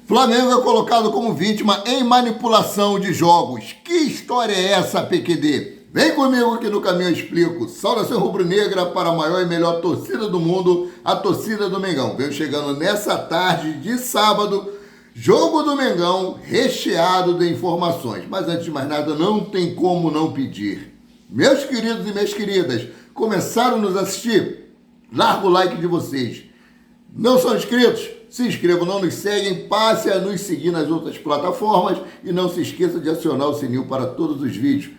Flamengo é colocado como vítima em manipulação de jogos. Que história é essa, PQD? Vem comigo que no caminho eu explico. Saudação rubro-negra para a maior e melhor torcida do mundo, a torcida do Mengão. Venho chegando nessa tarde de sábado, jogo do Mengão recheado de informações. Mas antes de mais nada, não tem como não pedir. Meus queridos e minhas queridas, começaram a nos assistir? Larga o like de vocês. Não são inscritos? Se inscrevam, não nos seguem, passe a nos seguir nas outras plataformas e não se esqueça de acionar o sininho para todos os vídeos.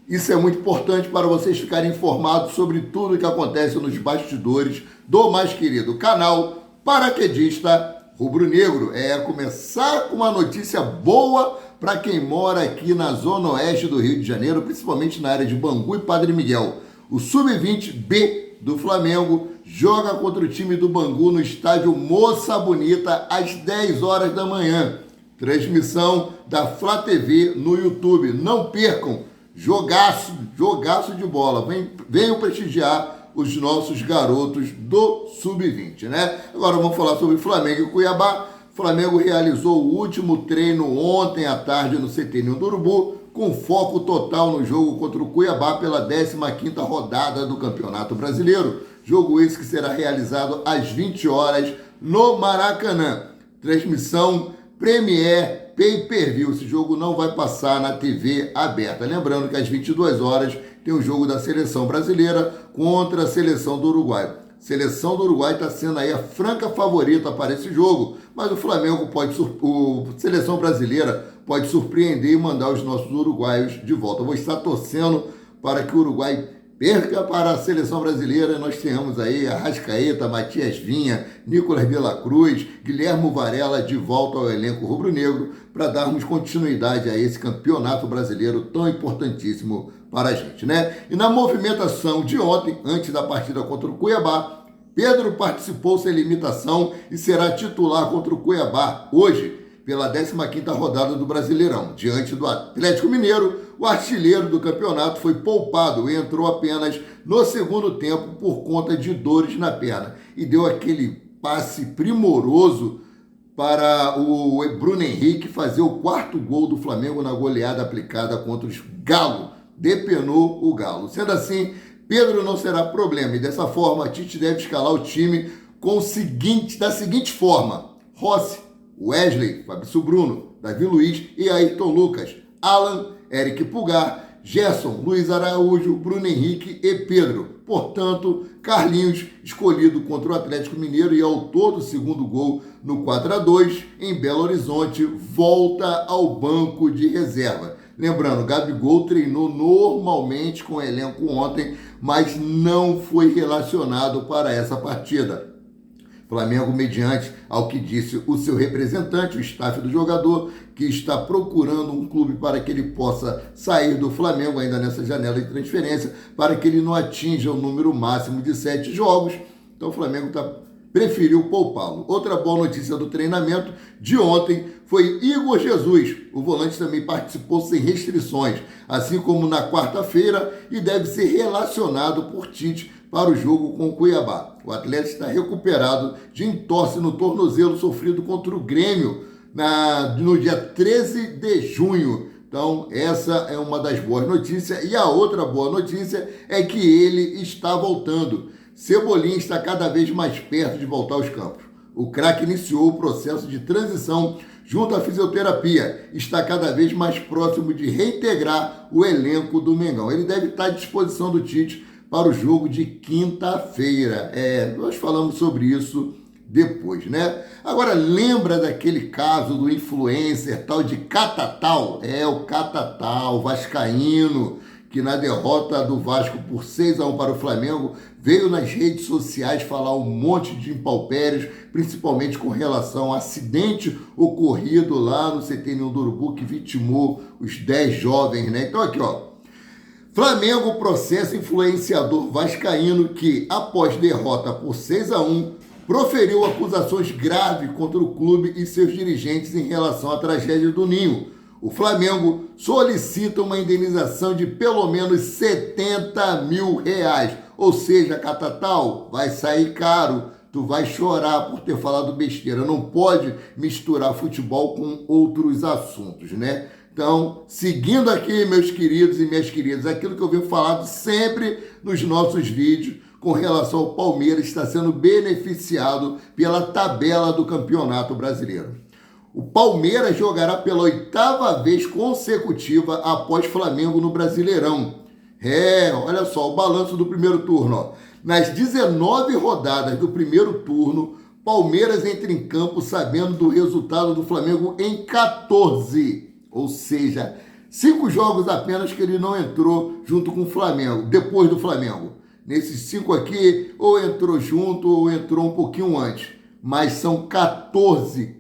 Isso é muito importante para vocês ficarem informados sobre tudo o que acontece nos bastidores do mais querido canal Paraquedista Rubro-Negro. Começar com uma notícia boa para quem mora aqui na zona oeste do Rio de Janeiro, principalmente na área de Bangu e Padre Miguel. O Sub-20B do Flamengo joga contra o time do Bangu no estádio Moça Bonita às 10 horas da manhã. Transmissão da Flá TV no YouTube. Não percam, jogaço de bola. Venham prestigiar os nossos garotos do Sub-20, né? Agora vamos falar sobre Flamengo e Cuiabá. Flamengo realizou o último treino ontem à tarde no CT Ninho do Urubu, com foco total no jogo contra o Cuiabá pela 15ª rodada do Campeonato Brasileiro. Jogo esse que será realizado às 20 horas no Maracanã. Transmissão Premier Pay-Per-View. Esse jogo não vai passar na TV aberta. Lembrando que às 22 horas tem o jogo da Seleção Brasileira contra a Seleção do Uruguai. Seleção do Uruguai está sendo aí a franca favorita para esse jogo, mas o Flamengo Seleção Brasileira pode surpreender e mandar os nossos uruguaios de volta. Eu vou estar torcendo para que o Uruguai perca para a Seleção Brasileira. Nós tenhamos aí Arrascaeta, Matias Vinha, Nicolas de la Cruz, Guilherme Varela de volta ao elenco rubro-negro para darmos continuidade a esse campeonato brasileiro tão importantíssimo para a gente, né? E na movimentação de ontem, antes da partida contra o Cuiabá, Pedro participou sem limitação e será titular contra o Cuiabá hoje, pela 15ª rodada do Brasileirão. Diante do Atlético Mineiro, o artilheiro do campeonato foi poupado e entrou apenas no segundo tempo por conta de dores na perna. E deu aquele passe primoroso para o Bruno Henrique fazer o 4º gol do Flamengo na goleada aplicada contra os Galo. Depenou o Galo. Sendo assim, Pedro não será problema. E dessa forma, a Tite deve escalar o time da seguinte forma: Rossi, Wesley, Fabrício Bruno, Davi Luiz e Ayrton Lucas, Alan, Eric Pulgar, Gerson, Luiz Araújo, Bruno Henrique e Pedro. Portanto, Carlinhos, escolhido contra o Atlético Mineiro e autor do segundo gol no 4-2 em Belo Horizonte, volta ao banco de reserva. Lembrando, Gabigol treinou normalmente com o elenco ontem, mas não foi relacionado para essa partida. Flamengo, mediante ao que disse o seu representante, o staff do jogador, que está procurando um clube para que ele possa sair do Flamengo ainda nessa janela de transferência, para que ele não atinja o número máximo de 7 jogos. Então o Flamengo preferiu poupá-lo. Outra boa notícia do treinamento de ontem foi Igor Jesus. O volante também participou sem restrições, assim como na quarta-feira, e deve ser relacionado por Tite para o jogo com o Cuiabá. O atleta está recuperado de entorse no tornozelo sofrido contra o Grêmio no dia 13 de junho. Então, essa é uma das boas notícias. E a outra boa notícia é que ele está voltando. Cebolinha está cada vez mais perto de voltar aos campos. O craque iniciou o processo de transição junto à fisioterapia. Está cada vez mais próximo de reintegrar o elenco do Mengão. Ele deve estar à disposição do Tite para o jogo de quinta-feira. Nós falamos sobre isso depois, né? Agora, lembra daquele caso do influencer tal de Catatal? O Catatal, vascaíno, que na derrota do Vasco por 6-1 para o Flamengo, veio nas redes sociais falar um monte de impalpérios, principalmente com relação ao acidente ocorrido lá no CT Ninho do Urubu, que vitimou os 10 jovens, né? Então aqui, ó. Flamengo processa influenciador vascaíno que, após derrota por 6-1, proferiu acusações graves contra o clube e seus dirigentes em relação à tragédia do Ninho. O Flamengo solicita uma indenização de pelo menos R$70 mil. Ou seja, Catatal, vai sair caro tu vai chorar por ter falado besteira. Não pode misturar futebol com outros assuntos, né? Então, seguindo aqui, meus queridos e minhas queridas, aquilo que eu venho falando sempre nos nossos vídeos com relação ao Palmeiras está sendo beneficiado pela tabela do Campeonato Brasileiro. O Palmeiras jogará pela 8ª vez consecutiva após Flamengo no Brasileirão. Olha só, o balanço do primeiro turno. Ó. Nas 19 rodadas do primeiro turno, Palmeiras entra em campo sabendo do resultado do Flamengo em 14. Ou seja, 5 jogos apenas que ele não entrou junto com o Flamengo, depois do Flamengo. Nesses 5 aqui, ou entrou junto ou entrou um pouquinho antes. Mas são 14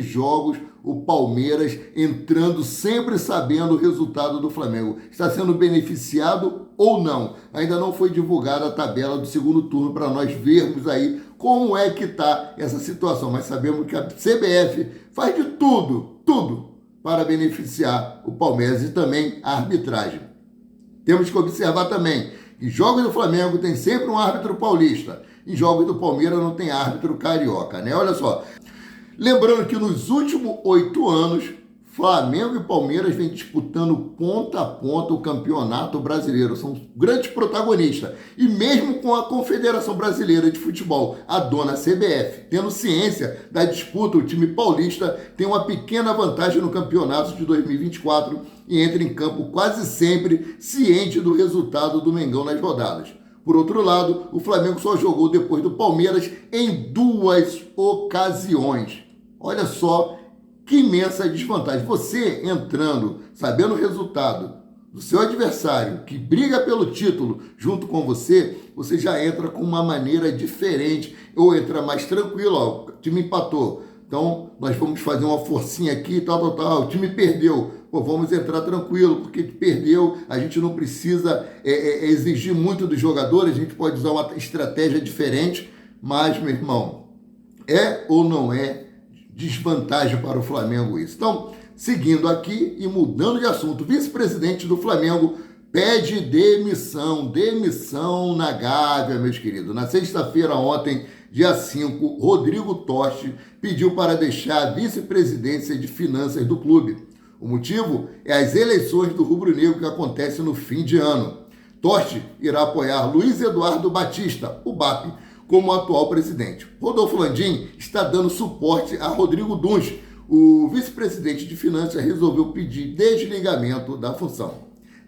jogos o Palmeiras entrando sempre sabendo o resultado do Flamengo. Está sendo beneficiado ou não? Ainda não foi divulgada a tabela do segundo turno para nós vermos aí como é que está essa situação. Mas sabemos que a CBF faz de tudo para beneficiar o Palmeiras e também a arbitragem. Temos que observar também que jogos do Flamengo tem sempre um árbitro paulista. Em jogos do Palmeiras não tem árbitro carioca, né? Olha só. Lembrando que nos últimos 8 anos, Flamengo e Palmeiras vêm disputando ponta a ponta o Campeonato Brasileiro. São grandes protagonistas. E mesmo com a Confederação Brasileira de Futebol, a dona CBF, tendo ciência da disputa, o time paulista tem uma pequena vantagem no campeonato de 2024 e entra em campo quase sempre ciente do resultado do Mengão nas rodadas. Por outro lado, o Flamengo só jogou depois do Palmeiras em 2 ocasiões. Olha só que imensa desvantagem. Você entrando, sabendo o resultado do seu adversário, que briga pelo título junto com você, você já entra com uma maneira diferente, ou entra mais tranquilo, ó, o time empatou. Então, nós vamos fazer uma forcinha aqui, tal, o time perdeu. Pô, vamos entrar tranquilo, porque perdeu, a gente não precisa exigir muito dos jogadores, a gente pode usar uma estratégia diferente, mas, meu irmão, é ou não é desvantagem para o Flamengo isso? Então, seguindo aqui e mudando de assunto, o vice-presidente do Flamengo pede demissão na Gávea, meus queridos. Na sexta-feira ontem, dia 5, Rodrigo Totti pediu para deixar a vice-presidência de finanças do clube. O motivo é as eleições do rubro-negro que acontecem no fim de ano. Totti irá apoiar Luiz Eduardo Batista, o BAP, como atual presidente. Rodolfo Landim está dando suporte a Rodrigo Duns. O vice-presidente de finanças resolveu pedir desligamento da função.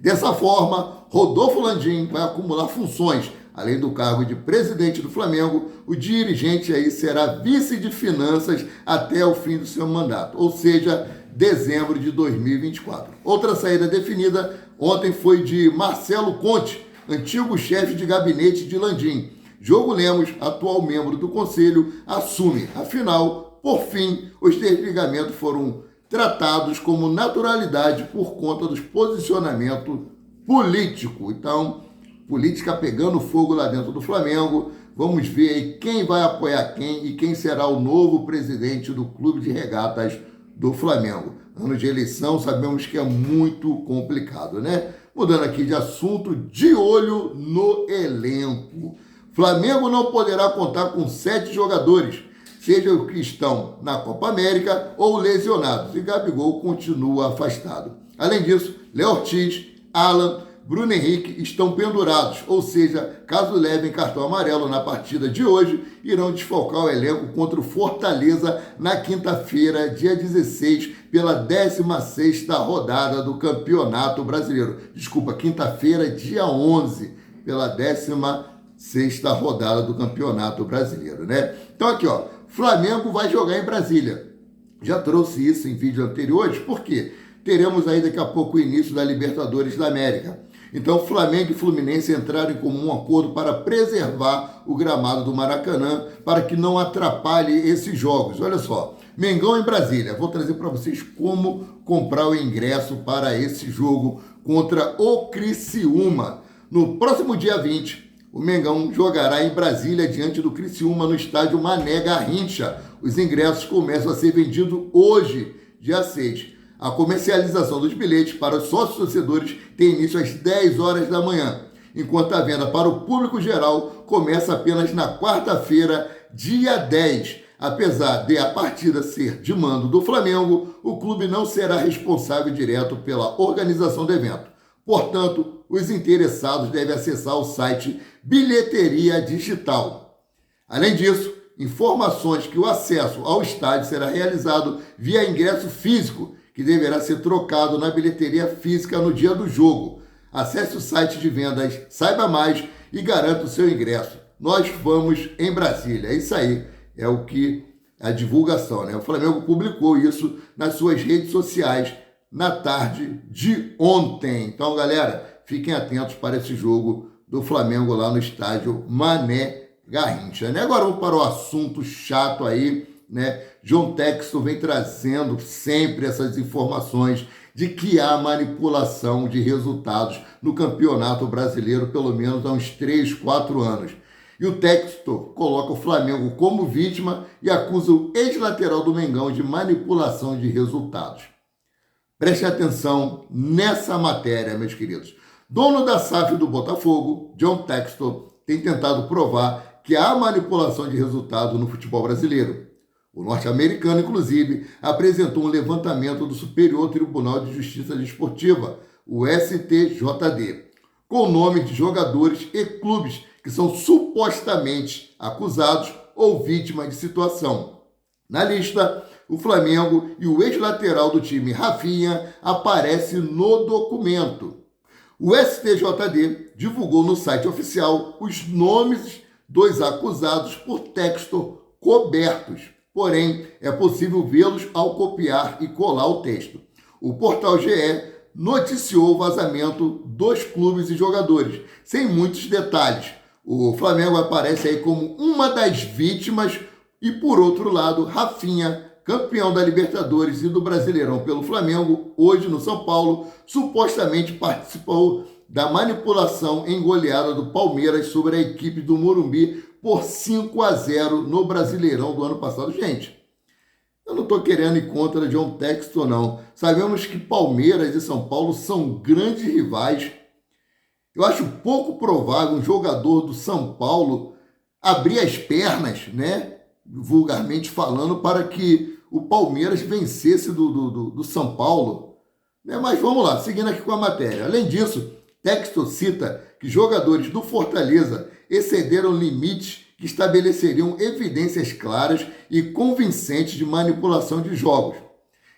Dessa forma, Rodolfo Landim vai acumular funções. Além do cargo de presidente do Flamengo, o dirigente aí será vice de finanças até o fim do seu mandato, ou seja, dezembro de 2024. Outra saída definida ontem foi de Marcelo Conte, antigo chefe de gabinete de Landim. Diogo Lemos, atual membro do conselho, assume. Afinal, por fim, os desligamentos foram tratados como naturalidade por conta dos posicionamentos políticos. Então, política pegando fogo lá dentro do Flamengo. Vamos ver aí quem vai apoiar quem e quem será o novo presidente do Clube de Regatas do Flamengo. Ano de eleição, sabemos que é muito complicado, né? Mudando aqui de assunto, de olho no elenco. Flamengo não poderá contar com 7 jogadores, seja os que estão na Copa América ou lesionados, e Gabigol continua afastado. Além disso, Léo Ortiz, Alan, Bruno Henrique estão pendurados, ou seja, caso levem cartão amarelo na partida de hoje, irão desfalcar o elenco contra o Fortaleza na quinta-feira, dia 16, pela 16ª rodada do Campeonato Brasileiro. Desculpa, quinta-feira, dia 11, pela 16ª rodada do Campeonato Brasileiro, né? Então aqui, ó, Flamengo vai jogar em Brasília. Já trouxe isso em vídeos anteriores, por quê? Teremos aí daqui a pouco o início da Libertadores da América. Então, Flamengo e Fluminense entraram em comum acordo para preservar o gramado do Maracanã, para que não atrapalhe esses jogos. Olha só, Mengão em Brasília. Vou trazer para vocês como comprar o ingresso para esse jogo contra o Criciúma. No próximo dia 20, o Mengão jogará em Brasília diante do Criciúma no estádio Mané Garrincha. Os ingressos começam a ser vendidos hoje, dia 6. A comercialização dos bilhetes para os sócios torcedores tem início às 10 horas da manhã. enquanto a venda para o público geral começa apenas na quarta-feira, dia 10. Apesar de a partida ser de mando do Flamengo, o clube não será responsável direto pela organização do evento. Portanto, os interessados devem acessar o site Bilheteria Digital. Além disso, informações que o acesso ao estádio será realizado via ingresso físico, que deverá ser trocado na bilheteria física no dia do jogo. Acesse o site de vendas, saiba mais e garanta o seu ingresso. Nós vamos em Brasília. É isso aí, é o que a divulgação, né? O Flamengo publicou isso nas suas redes sociais na tarde de ontem. Então, galera, fiquem atentos para esse jogo do Flamengo lá no estádio Mané Garrincha, né? Agora vamos para o assunto chato aí, né? John Textor vem trazendo sempre essas informações de que há manipulação de resultados no Campeonato Brasileiro, pelo menos há uns 3, 4 anos. E o Textor coloca o Flamengo como vítima e acusa o ex-lateral do Mengão de manipulação de resultados. Preste atenção nessa matéria, meus queridos. Dono da SAF do Botafogo, John Textor, tem tentado provar que há manipulação de resultado no futebol brasileiro. O norte-americano, inclusive, apresentou um levantamento do Superior Tribunal de Justiça Desportiva, o STJD, com o nome de jogadores e clubes que são supostamente acusados ou vítimas de situação. Na lista, o Flamengo e o ex-lateral do time, Rafinha, aparecem no documento. O STJD divulgou no site oficial os nomes dos acusados por Textor cobertos. Porém, é possível vê-los ao copiar e colar o texto. O portal GE noticiou o vazamento dos clubes e jogadores, sem muitos detalhes. O Flamengo aparece aí como uma das vítimas e, por outro lado, Rafinha, campeão da Libertadores e do Brasileirão pelo Flamengo, hoje no São Paulo, supostamente participou da manipulação em goleada do Palmeiras sobre a equipe do Morumbi por 5-0 no Brasileirão do ano passado. Gente, eu não estou querendo ir contra John Textor, não. Sabemos que Palmeiras e São Paulo são grandes rivais. Eu acho pouco provável um jogador do São Paulo abrir as pernas, né, vulgarmente falando, para que o Palmeiras vencesse do São Paulo. Né? Mas vamos lá, seguindo aqui com a matéria. Além disso, Textor cita que jogadores do Fortaleza excederam limites que estabeleceriam evidências claras e convincentes de manipulação de jogos.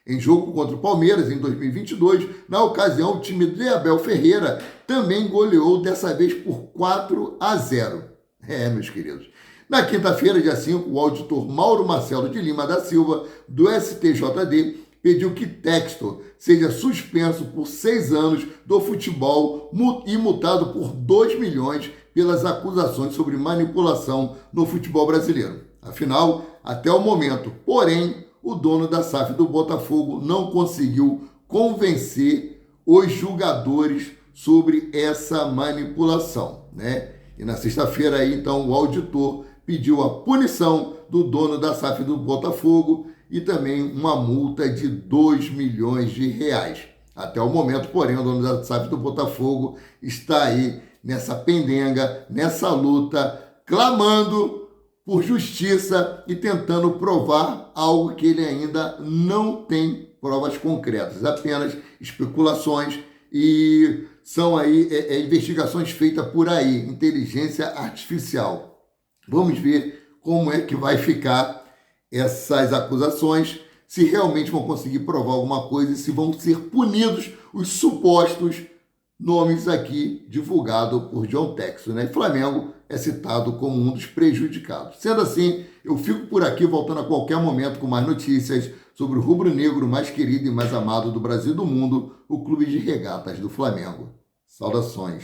Em jogo contra o Palmeiras, em 2022, na ocasião, o time de Abel Ferreira também goleou, dessa vez por 4-0. Meus queridos. Na quinta-feira, dia 5, o auditor Mauro Marcelo de Lima da Silva, do STJD, pediu que Textor seja suspenso por 6 anos do futebol e multado por 2 milhões pelas acusações sobre manipulação no futebol brasileiro. Afinal, até o momento, porém, o dono da SAF do Botafogo não conseguiu convencer os jogadores sobre essa manipulação, né? E na sexta-feira, aí, então, o auditor pediu a punição do dono da SAF do Botafogo e também uma multa de 2 milhões de reais. Até o momento, porém, o dono da SAF do Botafogo está aí nessa pendenga, nessa luta, clamando por justiça e tentando provar algo que ele ainda não tem provas concretas, apenas especulações e são aí investigações feitas por aí, inteligência artificial. Vamos ver como é que vai ficar essas acusações, se realmente vão conseguir provar alguma coisa e se vão ser punidos os supostos nomes aqui divulgados por John Textor, né? Flamengo é citado como um dos prejudicados. Sendo assim, eu fico por aqui, voltando a qualquer momento com mais notícias sobre o rubro-negro mais querido e mais amado do Brasil e do mundo, o Clube de Regatas do Flamengo. Saudações!